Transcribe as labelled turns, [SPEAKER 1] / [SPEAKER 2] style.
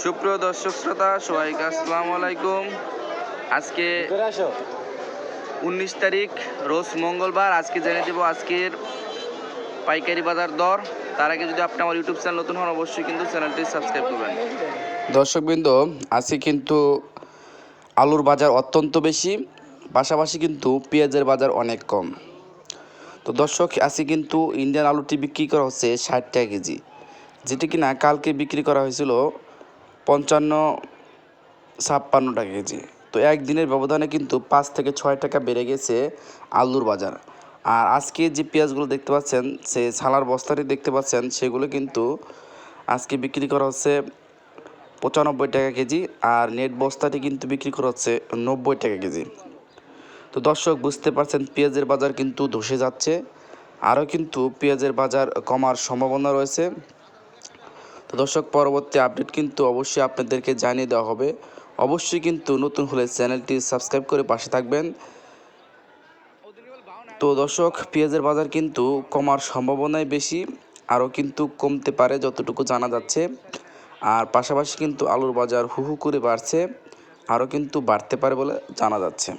[SPEAKER 1] সুপ্রিয় দর্শক শ্রোতা সবাইকে আসসালামু আলাইকুম। আজকে 19 তারিখ রোজ মঙ্গলবার। আজকে জেনে দেব আজকের পাইকারি বাজার দর। তার আগে যদি আপনি আমার ইউটিউব চ্যানেল নতুন হন অবশ্যই কিন্তু চ্যানেলটি সাবস্ক্রাইব করবেন। দর্শকবৃন্দ, আজকে কিন্তু আলুর বাজার অত্যন্ত বেশি, পাশাপাশি কিন্তু পেঁয়াজের বাজার অনেক কম। তো দর্শক, আজকে কিন্তু ইন্ডিয়ান আলুটি বিক্রি করা হচ্ছে 60 টাকা কেজি, যেটি কিনা কালকে বিক্রি করা হয়েছিল 55-56 টাকা কেজি। তো একদিনের ব্যবধানে কিন্তু 5 থেকে 6 টাকা বেড়ে গেছে আলুর বাজার। আর আজকে যে পেঁয়াজগুলো দেখতে পাচ্ছেন, সে ছালার বস্তাটি দেখতে পাচ্ছেন, সেগুলো কিন্তু আজকে বিক্রি করা হচ্ছে 95 টাকা কেজি, আর নেট বস্তাটি কিন্তু বিক্রি করা হচ্ছে 90 টাকা কেজি। তো দর্শক, বুঝতে পারছেন পেঁয়াজের বাজার কিন্তু ধসে যাচ্ছে, আরও কিন্তু পেঁয়াজের বাজার কমার সম্ভাবনা রয়েছে। তো দর্শক, পরবর্তী আপডেট কিন্তু অবশ্যই আপনাদেরকে জানিয়ে দেওয়া হবে। অবশ্যই কিন্তু নতুন হলে চ্যানেলটি সাবস্ক্রাইব করে পাশে থাকবেন। তো দর্শক, পেঁয়াজের বাজার কিন্তু কমার সম্ভাবনাই বেশি, আরও কিন্তু কমতে পারে যতটুকু জানা যাচ্ছে। আর পাশাপাশি কিন্তু আলুর বাজার হু হু করে বাড়ছে, আরও কিন্তু বাড়তে পারে বলে জানা যাচ্ছে।